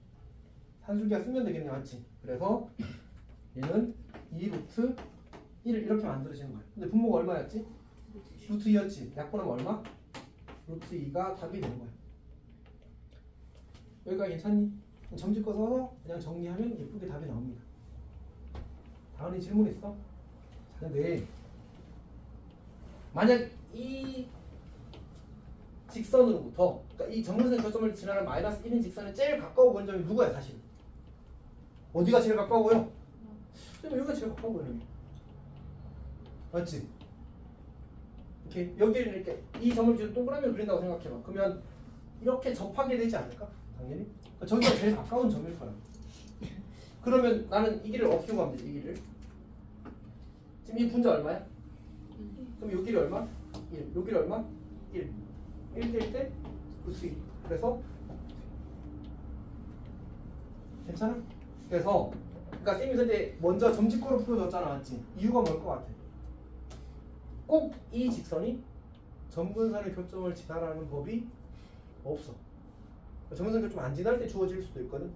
산술기하 쓰면 되겠네, 맞지? 그래서 얘는 2루트 1을 이렇게 만들어지는 거야. 근데 분모가 얼마였지? 루트 2였지. 약분하면 얼마? 루트 2가 답이 되는 거야. 여기까지 괜찮니? 점집거 써서 그냥 정리하면 예쁘게 답이 나옵니다. 다은이 질문 있어? 자, 근데 만약 이 직선으로부터 그러니까 이 점근선 교점을 지나는 마이너스 1인 직선에 제일 가까워 보이는 점이 누구야, 사실? 어디가 제일 가까워요? 여기가 제일 가까워요. 여기. 맞지? 이렇게 여기를 이렇게 이 점을 지금 동그라미를 그린다고 생각해봐. 그러면 이렇게 접하게 되지 않을까? 당연히. 저기가 제일 가까운 점일 거야. 그러면 나는 이 길을 어떻게 구하면 돼? 이 길을. 지금 이 분자 얼마야? 그럼 요 길이 얼마? 1. 요 길이 얼마? 1. 1 될 때 루트 2. 그래서 괜찮아? 그래서 그러니까 쌤이 근데 먼저 점집구로 풀어줬잖아, 맞지? 이유가 뭘 것 같아? 꼭 이 직선이 점근선의 교점을 지나라는 법이 없어. 점근선 교점 안 지날 때 주어질 수도 있거든.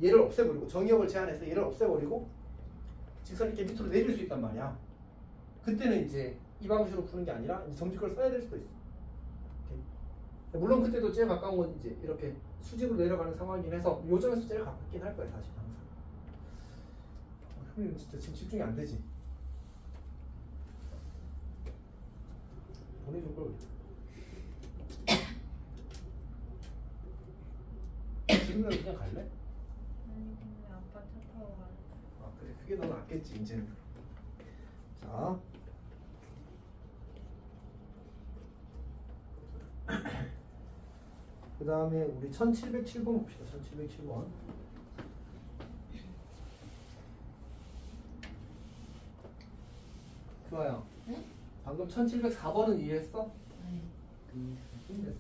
얘를 없애버리고 정의역을 제한해서 얘를 없애버리고 직선이 이렇게 밑으로 내릴 수 있단 말이야. 그때는 이제 이 방식으로 푸는 게 아니라 이제 점집구를 써야 될 수도 있어. 이렇게. 물론 그때도 제일 가까운 건 이제 이렇게 수직으로 내려가는 상황이긴 해서 요점에서 제일 가깝긴 할 거야 사실 항상. 진짜 지금 집중이 안 되지. 보내줄 걸. 지금은 그냥 갈래?
아니 근데 아빠 차 타고 갈래.
아 그래 그게 더 낫겠지 이제는. 자. 그 다음에 우리 1707번 봅시다. 1707번. 좋아요.
네?
방금 1704번은 이해했어?
네.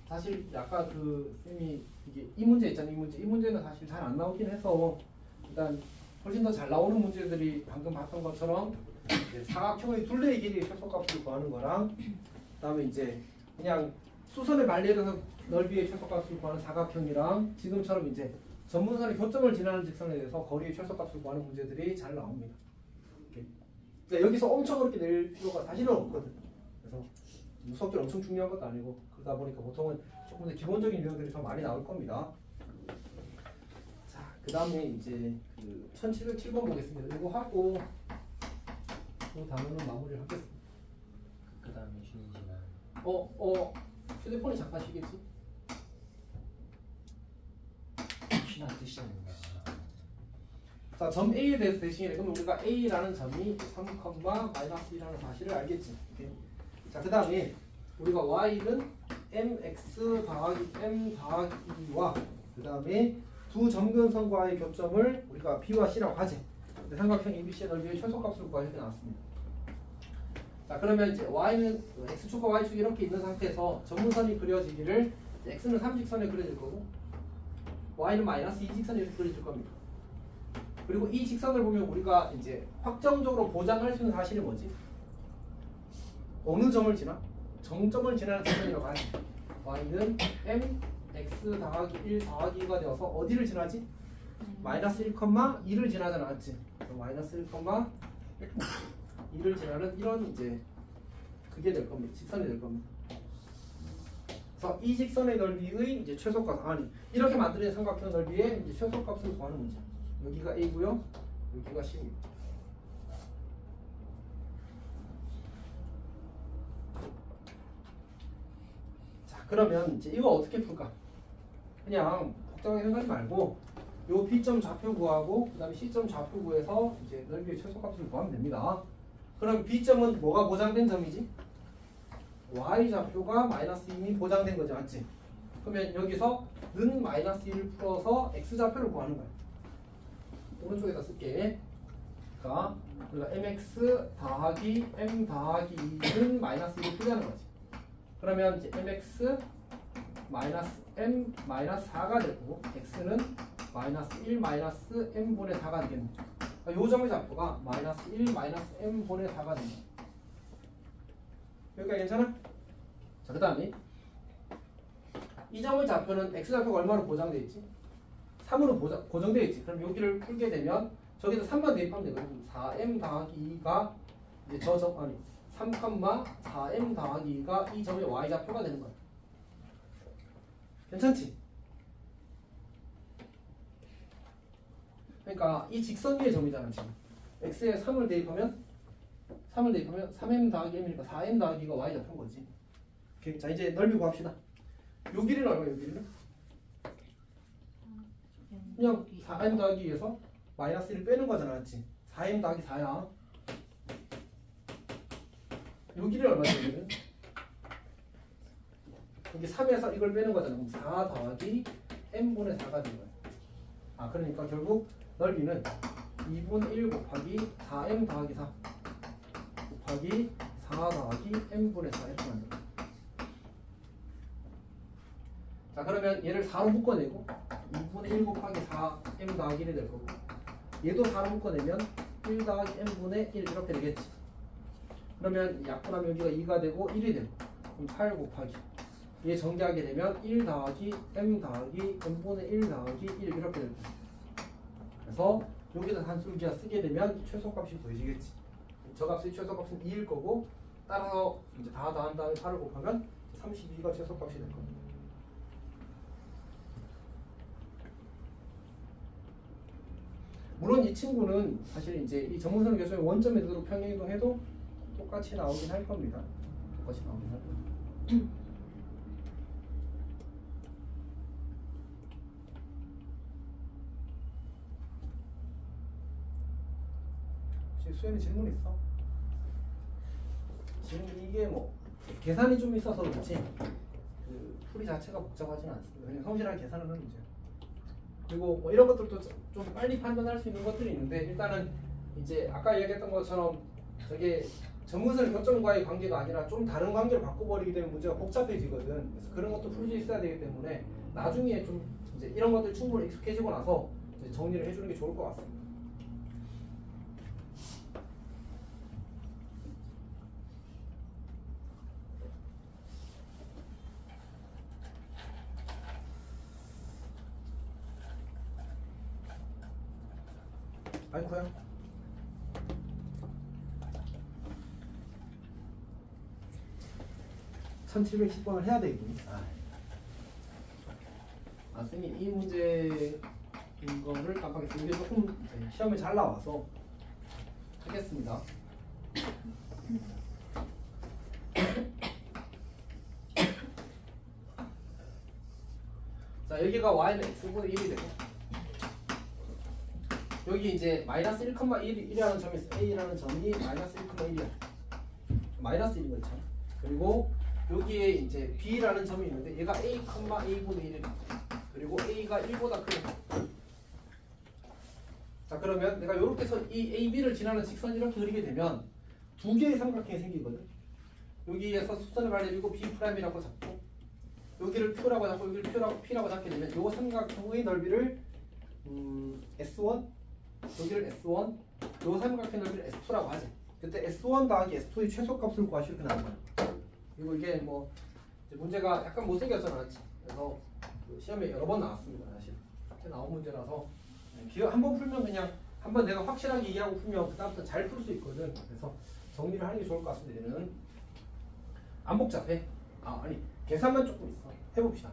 사실 아까 그 쌤이 이게 이 문제 있잖아. 이 문제는 사실 잘 안 나오긴 해서 일단 훨씬 더 잘 나오는 문제들이 방금 봤던 것처럼 이제 사각형의 둘레의 길이의 최소값을 구하는 거랑 그다음에 이제 그냥 수선의 말리에서 넓이의 최소값을 구하는 사각형이랑 지금처럼 이제 전문선의 교점을 지나는 직선에 대해서 거리의 최소값을 구하는 문제들이 잘 나옵니다. 그러니까 여기서 엄청 그렇게 낼 필요가 사실은 없거든. 그래서 수학적으로 엄청 중요한 것도 아니고 그러다 보니까 보통은 조금 더 기본적인 유형들이 더 많이 나올 겁니다. 자, 그 다음에 이제 그 1707번 보겠습니다. 이거 하고 그 단어는 마무리를 하겠습니다.
그 다음에 쉬는 시간.
휴대폰이 잠깐 쉬겠지?
쉬는 뜻이 아닌가.
자, 점 A에 대해서 대칭해. 그럼 우리가 A라는 점이 3,-1라는 사실을 알겠지. 오케이. 자, 그 다음에 우리가 Y는 mx 더하기 m 더하기 2와 그 다음에 두 점근선과의 교점을 우리가 B와 C라고 하지. 삼각형 ABC의 넓이의 최소값을 구하는 게 나왔습니다. 자, 그러면 이제 Y는 X축과 Y축이 이렇게 있는 상태에서 점근선이 그려지기를 X는 3직선에 그려질 거고 Y는 마이너스 2직선에 이렇게 그려질 겁니다. 그리고 이 직선을 보면 우리가 이제 확정적으로 보장할 수 있는 사실이 뭐지? 어느 점을 지나? 정점을 지나는 직선이라고 하지. Y는 m x 더하기 1 더하기 2가 되어서 어디를 지나지? 마이너스 1,2를 지나잖아, 맞지? 그래서 마이너스 1,2를 지나는 이런 이제 그게 될 겁니다. 직선이 될 겁니다. 그래서 이 직선의 넓이의 이제 최소값 이렇게 만드는 삼각형 넓이의 이제 최소값을 구하는 문제. 여기가 A고요. 여기가 C입니다. 자, 그러면 이제 이거 어떻게 풀까? 그냥 복잡하게 생각하지 말고 요 B점 좌표 구하고 그다음에 C점 좌표 구해서 이제 넓이의 최소값을 구하면 됩니다. 그럼 B점은 뭐가 보장된 점이지? Y 좌표가 마이너스 2이 보장된 거지, 맞지? 그러면 여기서 는 마이너스 1을 풀어서 X 좌표를 구하는 거야. 오른쪽에다 쓸게. 그러니까 우리가 mx 더하기 m 더하기 2는 마이너스 1을 풀자는 거지. 그러면 이제 mx 마이너스 m 마이너스 4가 되고 x는 마이너스 1 마이너스 m분의 4가 되겠네. 그러니까 요 점의 좌표가 마이너스 1 마이너스 m분의 4가 됩니다. 여기까지 괜찮아? 자, 그 다음에 이 점의 좌표는 x 좌표가 얼마로 보장되어 있지? 3으로 고정되어 있지. 그럼 여기를 풀게 되면 저기서 3만 대입하면 되거든. 4m 더하기 2가 이제 저 점 3,4m 더하기 2가 이 점의 y 좌표가 되는 거야. 괜찮지? 그러니까 이 직선 위의 점이잖아 지금. x에 3을 대입하면 3m 더하기 m이니까 4m 더하기가 y 좌표인 거지. 오케이. 자, 이제 넓이 구합시다. 요 길이는 얼마야? 요 길이는? 그냥 4m 더하기 2에서 마이너스 1을 빼는 거잖아, 맞지? 4m 더하기 4야. 요 길이 얼마 되거든? 여기 3에서 이걸 빼는 거잖아. 그럼 4 더하기 n분의 4가 된 거야. 아, 그러니까 결국 넓이는 2분의 1 곱하기 4m 더하기 4 곱하기 4 더하기 n분의 4 이렇게 만들어. 자, 그러면 얘를 4로 묶어내고 2분의 1 곱하기 4m 더하기 1이 될 거고, 얘도 4로 묶어내면 1 더하기 n분의 1 이렇게 되겠지. 그러면 약분하면 여기가 2가 되고 1이 되고, 그럼 8 곱하기 얘 전개하게 되면 1 더하기 m 더하기 n분의 1 더하기 1 이렇게 될 거야. 그래서 여기다 단술기하 쓰게 되면 최소값이 구해지겠지. 저 값이 최소값은 2일 거고, 따라서 이제 다 더한 다음에 8을 곱하면 32가 최소값이 될 겁니다. 물론 이 친구는 사실 이제 이 정문선 교수의 원점에 두도록 평행이동해도 똑같이 나오긴 할 겁니다. 똑같이 나오긴 할 겁니다. 혹시 수현이 질문 있어? 지금 이게 뭐 계산이 좀 있어서 그렇지 그 풀이 자체가 복잡하지는 않습니다. 그냥 성실하게 계산을 하는 문제예요. 그리고 뭐 이런 것들도 좀 빨리 판단할 수 있는 것들이 있는데, 일단은 이제 아까 이야기했던 것처럼 저게 전문선의 교점과의 관계가 아니라 좀 다른 관계를 바꿔버리게 되면 문제가 복잡해지거든. 그래서 그런 것도 풀 수 있어야 되기 때문에 나중에 좀 이제 이런 것들 충분히 익숙해지고 나서 이제 정리를 해주는 게 좋을 것 같습니다. 아이쿠야. (1710번을) 해야 되겠니? 선생님 이 문제 이거를 깜빡했어요. 이게 조금 시험에 잘 나와서 하겠습니다. 자, 여기가 y는 x분의 1이 되고, 여기 이제 마이너스 1,1이라는 점이 있어. A라는 점이 마이너스 1,1이야. 마이너스 1인 거 있잖아. 그리고 여기에 이제 B라는 점이 있는데 얘가 A, A분의 1이다. 그리고 A가 1보다 크다. 자, 그러면 내가 이렇게 해서 이 AB를 지나는 직선을 이렇게 그리게 되면 두 개의 삼각형이 생기거든. 여기에서 수선을 발려주고 B'이라고 잡고, 여기를 Q라고 잡고 여기를 P라고 잡게 되면 이 삼각형의 넓이를 S1, 여기를 S1, 요 삼각형 넓이를 S2라고 하지. 그때 S1 더하기 S2의 최소값을 구하시 이렇게 나온 거야. 그리고 이게 뭐 이제 문제가 약간 못생겼잖아, 맞지? 그래서 그 시험에 여러 번 나왔습니다, 사실. 이렇게 나온 문제라서 기억 한번 풀면 그냥 한번 내가 확실하게 이해하고 풀면 그다음부터 잘 풀 수 있거든. 그래서 정리를 하는 게 좋을 것 같습니다. 얘는 안 복잡해. 아니 계산만 조금 있어. 해봅시다.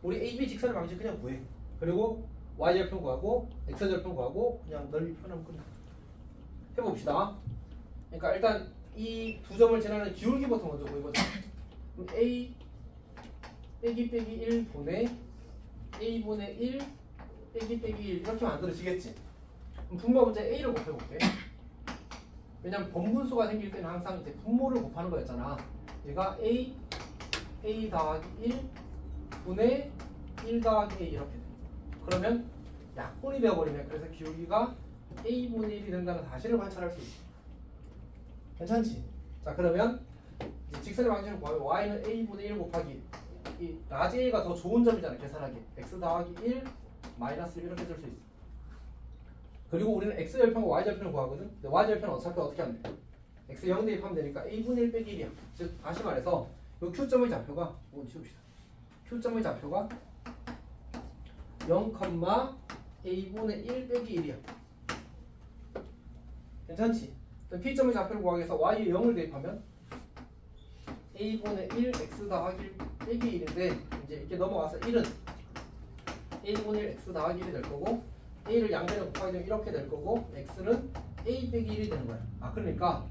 우리 AB 직선의 방식 그냥 구해. 그리고 y절편 구하고 x절편 구하고 그냥 넓이 표현하면 끝나. 해봅시다. 그러니까 일단 이 두 점을 지나는 기울기부터 먼저 보여보자. 그럼 a 빼기 1 분의 a분의 1 빼기 1 이렇게 만들어지겠지. 그럼 분모 문제 a를 곱해볼게. 왜냐면 번분수가 생길 때는 항상 이제 분모를 곱하는 거였잖아. 얘가 a 더하기 1 분의 1 더하기 a 이렇게 돼. 그러면 약분이 되어버리네. 그래서 기울기가 a분의 1이 된다는 사실을 관찰할 수 있어. 괜찮지? 자, 그러면 직선의 방식을 구하면 y는 a분의 1 곱하기 이 라지 a가 더 좋은 점이잖아, 계산하기. x 더하기 1 마이너스 1 이렇게 쓸 수 있어. 그리고 우리는 x절편과 y절편을 구하거든. 근데 y절편은 어차피 어떻게 하면 돼? x 0 대입하면 되니까 a분의 1 빼기 1이야. 즉 다시 말해서 이 q점의 좌표가 치웁시다. q점의 좌표가 0, a분의 1 빼기 1이야. 괜찮지? 그럼 p점의 좌표를 구하기 위해서 y에 0을 대입하면 a분의 1 x 더하기 1 빼기 1인데, 이제 이렇게 넘어가서 1은 a분의 1 x 더하기 1이 될 거고, a를 양변에 곱하게 되면 이렇게 될 거고, x는 a 빼기 1이 되는 거야. 그러니까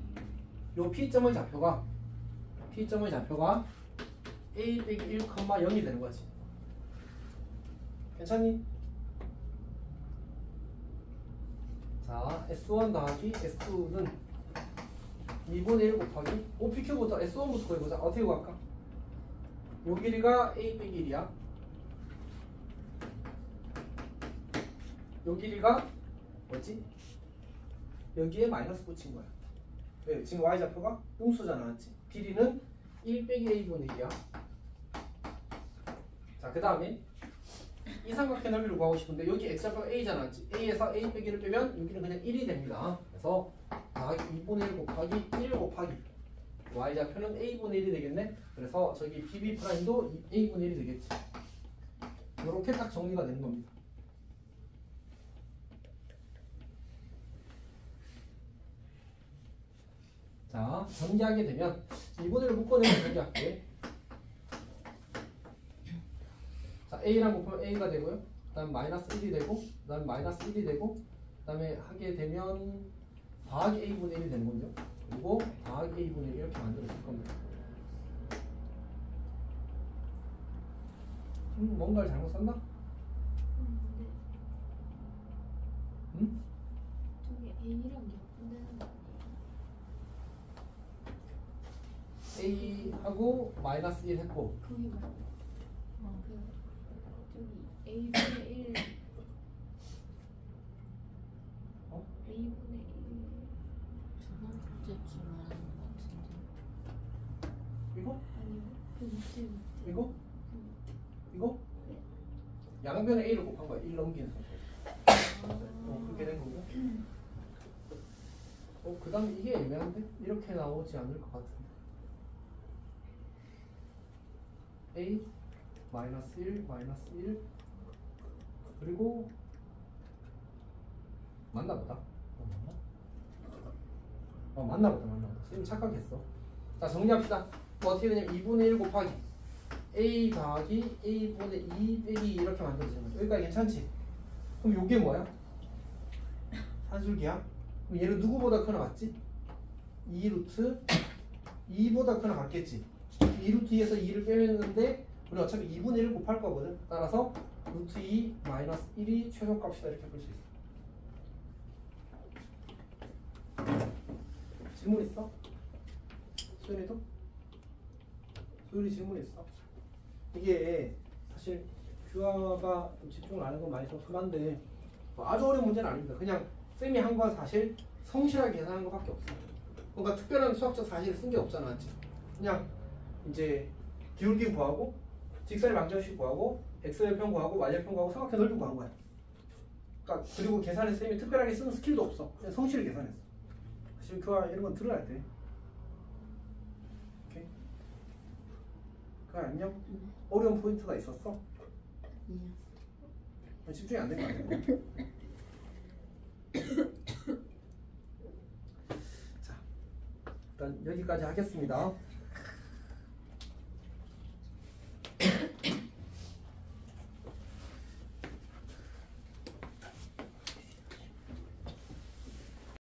요 p점의 좌표가 a 빼기 1, 0이 되는 거지. 괜찮니? 자, S1 더하기 S2는 2분의 1 곱하기 OPQ부터 S1부터 구해보자. 어떻게 구할까? 요 길이가 A 빼기 1이야. 요 길이가 뭐지? 여기에 마이너스 붙인 거야. 네, 지금 Y좌표가 음수잖아, 맞지? 길이는 1 빼기 A분의 1이야. 자, 그 다음에 이 삼각형 넓이를 구하고 싶은데 여기 X좌표가 A잖아, 맞지? A에서 A 빼기를 빼면 여기는 그냥 1이 됩니다. 그래서 더하기 2분의 1 곱하기 1 곱하기 Y좌표는 A분의 1이 되겠네? 그래서 저기 BB'도 A분의 1이 되겠지. 이렇게 딱 정리가 되는 겁니다. 자, 전개하게 되면 2분의 1을 묶어내면 전개할게. 자, A랑 곱하면 A가 되고요. 그 다음 마이너스 1이 되고, 그 다음 마이너스 1이 되고, 그 다음에 하게 되면 더하기 A분의 1이 되는 거죠. 그리고 더하기 A분의 1 이렇게 만들어질 겁니다. 뭔가를 잘못 썼나? 응?
저게 A랑 약분되는 거 아니에요?
A하고 마이너스 1 했고,
거기 말고 그 저기 A분의 1
어?
A분의 1
저번 문제쯤 말하는 것 같은데.
이거?
아니요 그 밑에
이거?
그 밑에
이거?
네.
양변에 A를 곱한 거야. 1 넘기는 상태. 그렇게 된 거고. 그 다음에 이게 애매한데? 이렇게 나오지 않을 것 같은데. A 마이너스 1 마이너스 1 그리고 맞나 보다. 맞나 보다. 선생님 착각했어. 자, 정리합시다. 뭐 어떻게 되냐면 2분의 1 곱하기 A 더하기 A분의 2 빼기 이렇게 만들어지는 거죠. 여기까지 괜찮지? 그럼 요게 뭐야? 산술기야? 그럼 얘는 누구보다 크나 같지? 2루트 2보다 크나 같겠지? 2루트 2에서 2를 빼냈는데 우리 어차피 2분의 1 곱할 거거든. 따라서 루트 2 마이너스 1이 최소값이다 이렇게 볼 수 있어. 질문 있어? 소연이도? 소연이 질문 있어? 이게 사실 규화가 좀 집중을 안 하는 건 많이 좀 심한데 뭐 아주 어려운 문제는 아닙니다. 그냥 쌤이 한 건 사실 성실하게 계산한 것밖에 없어요. 뭔가 특별한 수학적 사실을 쓴 게 없잖아, 맞지? 그냥 이제 기울기 구하고 직선의 방정식 구하고 x절편 구하고 y절편 구하고 삼각형 넓이 구한 거야. 그러니까 그리고 계산에 쌤이 특별하게 쓰는 스킬도 없어. 그냥 성실히 계산했어. 사실 교화 이런 건 들어야 돼. 오케이. 그거 안녕? 어려운 포인트가 있었어? 집중이 안 된 거 아니야? 자, 일단 여기까지 하겠습니다.